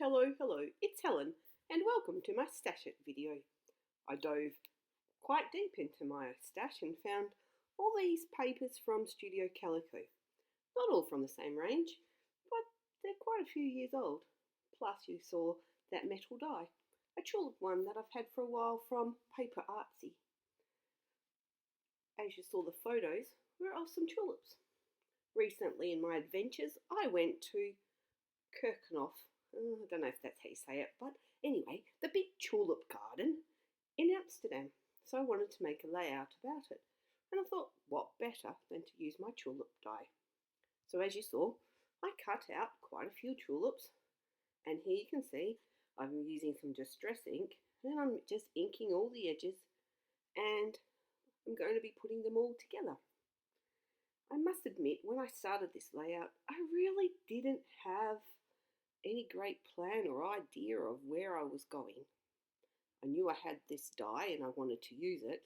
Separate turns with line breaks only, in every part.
Hello, it's Helen, and welcome to my Stash It video. I dove quite deep into my stash and found all these papers from Studio Calico. Not all from the same range, but they're quite a few years old. Plus you saw that metal die, a tulip one that I've had for a while from Paper Artsy. As you saw, the photos were of some tulips. Recently in my adventures, I went to Kirkenhof. I don't know if that's how you say it, but anyway, the big tulip garden in Amsterdam. So I wanted to make a layout about it. And I thought, what better than to use my tulip die? So as you saw, I cut out quite a few tulips. And here you can see I'm using some distress ink. And I'm just inking all the edges. And I'm going to be putting them all together. I must admit, when I started this layout, I really didn't have any great plan or idea of where I was going. I knew I had this die and I wanted to use it,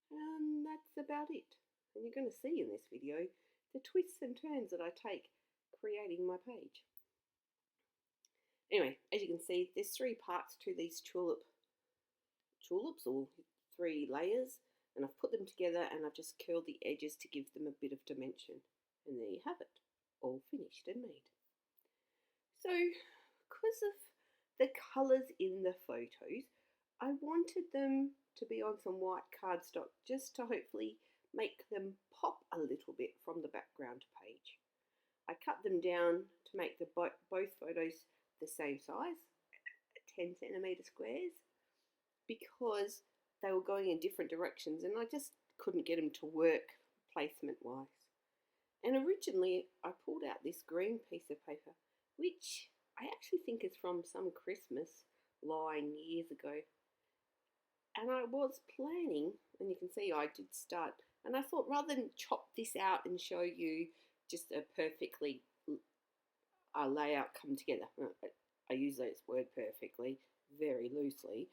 and that's about it. And you're going to see in this video the twists and turns that I take creating my page. Anyway, as you can see, there's three parts to these tulips, or three layers, and I've put them together and I've just curled the edges to give them a bit of dimension. And there you have it, all finished and made. So, because of the colours in the photos, I wanted them to be on some white cardstock just to hopefully make them pop a little bit from the background page. I cut them down to make both photos the same size, 10 centimetre squares, because they were going in different directions and I just couldn't get them to work placement wise. And originally I pulled out this green piece of paper, which I actually think is from some Christmas line years ago. And I was planning, and you can see I did start, and I thought rather than chop this out and show you just a perfectly layout come together, I use that word perfectly very loosely,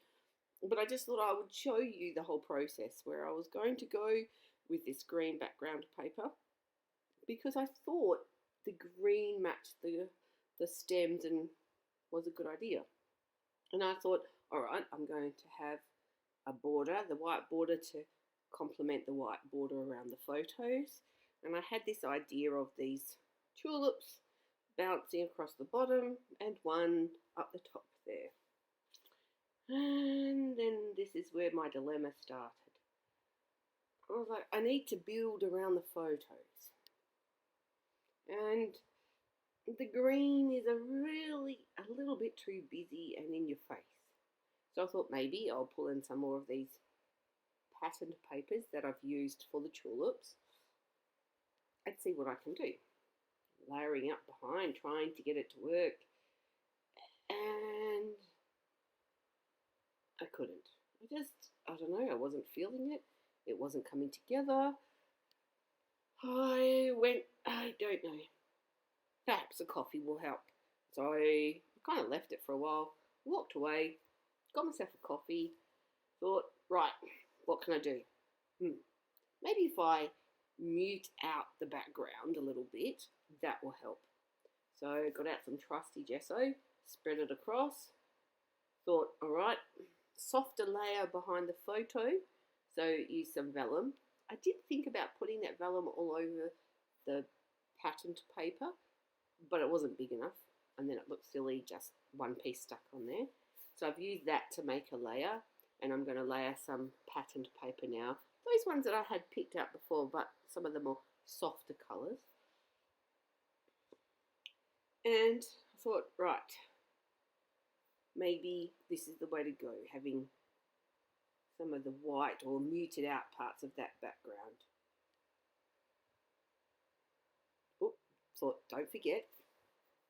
but I just thought I would show you the whole process where I was going to go with this green background paper, because I thought the green matched the stems and was a good idea. And I thought, all right, I'm going to have a border, the white border, to complement the white border around the photos. And I had this idea of these tulips bouncing across the bottom and one up the top there. And then this is where my dilemma started. I was like, I need to build around the photos. And the green is a little bit too busy and in your face. So I thought maybe I'll pull in some more of these patterned papers that I've used for the tulips and see what I can do. Layering up behind, trying to get it to work. And I couldn't. I don't know, I wasn't feeling it. It wasn't coming together. I don't know. Perhaps a coffee will help. So I kind of left it for a while, walked away, got myself a coffee, thought, right, what can I do? Maybe if I mute out the background a little bit, that will help. So I got out some trusty gesso, spread it across, thought, all right, softer layer behind the photo, so use some vellum. I did think about putting that vellum all over the patterned paper, but it wasn't big enough, and then it looked silly, just one piece stuck on there. So I've used that to make a layer, and I'm going to layer some patterned paper now. Those ones that I had picked out before, but some of them are softer colours. And I thought, right, maybe this is the way to go, having some of the white or muted out parts of that background. Thought, don't forget,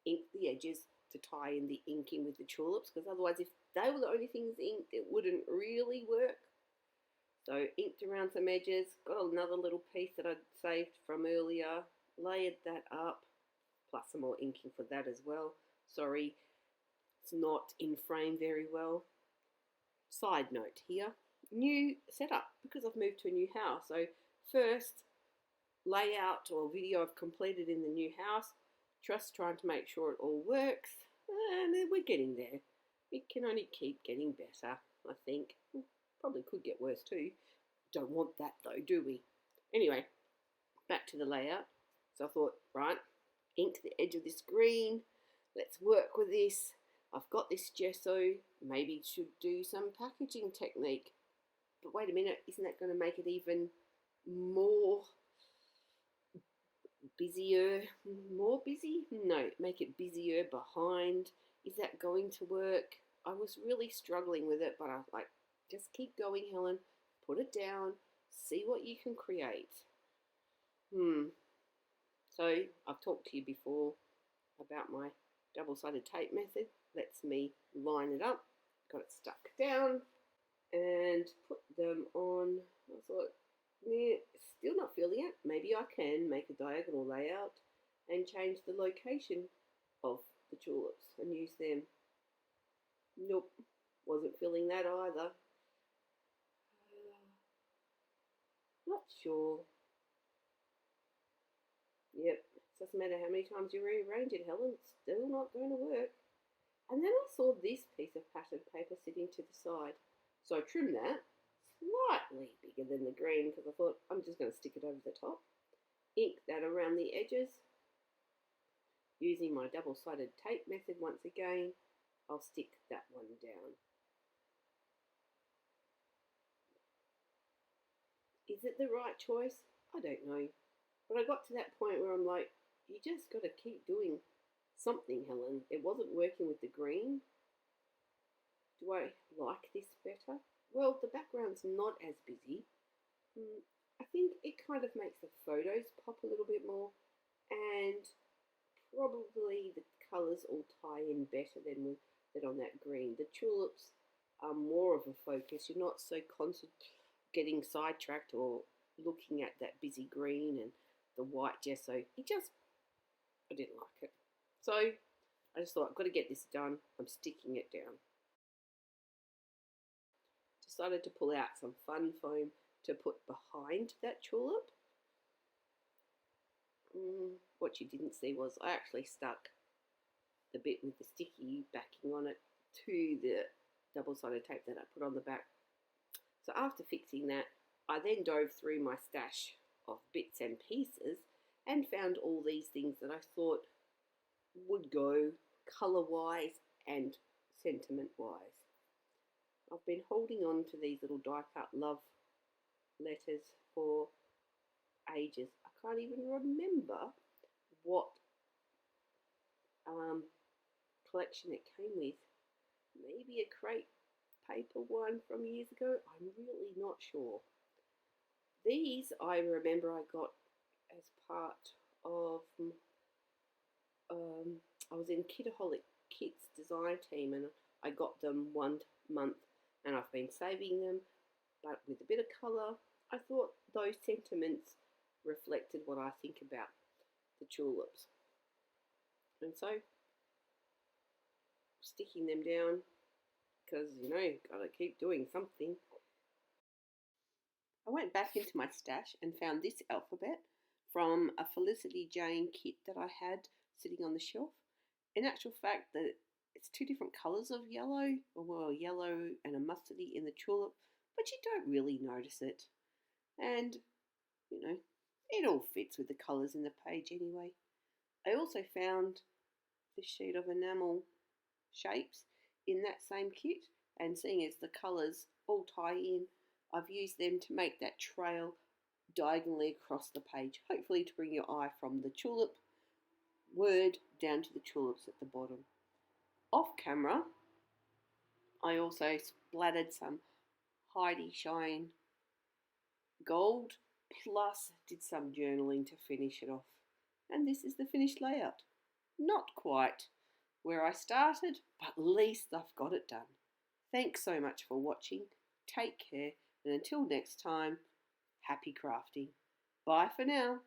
ink the edges to tie in the inking with the tulips, because otherwise if they were the only things inked, it wouldn't really work. So inked around some edges, got another little piece that I'd saved from earlier, layered that up, plus some more inking for that as well. Sorry, it's not in frame very well. Side note here, new setup, because I've moved to a new house. So first layout or video I've completed in the new house, just trying to make sure it all works. And we're getting there. It can only keep getting better, I think. Probably could get worse too. Don't want that though, do we? Anyway, back to the layout. So I thought, right, ink the edge of this green. Let's work with this. I've got this gesso. Maybe should do some packaging technique. But wait a minute, isn't that going to make it even more busier? More busy? No, make it busier behind. Is that going to work? I was really struggling with it, but I was like, just keep going, Helen. Put it down. See what you can create. So I've talked to you before about my double-sided tape method. Lets me line it up. Got it stuck down and put them on. I thought, yeah, still not feeling it. Maybe I can make a diagonal layout and change the location of the tulips and use them. Nope, wasn't feeling that either. Not sure. Yep, doesn't matter how many times you rearrange it, Helen, it's still not going to work. And then I saw this piece of patterned paper sitting to the side. So I trimmed that slightly bigger than the green because I thought I'm just going to stick it over the top. Ink that around the edges. Using my double-sided tape method once again, I'll stick that one down. Is it the right choice? I don't know. But I got to that point where I'm like, you just got to keep doing something, Helen. It wasn't working with the green. Do I like this better? Well, the background's not as busy. I think it kind of makes the photos pop a little bit more, and probably the colours all tie in better than on that green. The tulips are more of a focus. You're not so getting sidetracked or looking at that busy green and the white gesso. I didn't like it. So I just thought, I've got to get this done. I'm sticking it down. Decided to pull out some fun foam to put behind that tulip. What you didn't see was I actually stuck the bit with the sticky backing on it to the double-sided tape that I put on the back. So after fixing that, I then dove through my stash of bits and pieces and found all these things that I thought would go colour-wise and sentiment-wise. I've been holding on to these little die-cut love letters for ages. I can't even remember what collection it came with. Maybe a crepe paper one from years ago. I'm really not sure. These I remember I got as part of I was in Kitaholic Kit's design team, and I got them 1 month, and I've been saving them, but with a bit of colour. I thought those sentiments reflected what I think about the tulips, and so sticking them down because, you know, gotta keep doing something. I went back into my stash and found this alphabet from a Felicity Jane kit that I had sitting on the shelf. In actual fact, it's 2 different colours of yellow, well, yellow and a mustardy in the tulip, but you don't really notice it. And, you know, it all fits with the colours in the page anyway. I also found this sheet of enamel shapes in that same kit, and seeing as the colours all tie in, I've used them to make that trail diagonally across the page, hopefully to bring your eye from the tulip word down to the tulips at the bottom. Off camera, I also splattered some Heidi Shine gold, plus did some journaling to finish it off. And this is the finished layout. Not quite where I started, but at least I've got it done. Thanks so much for watching. Take care, and until next time, happy crafting. Bye for now.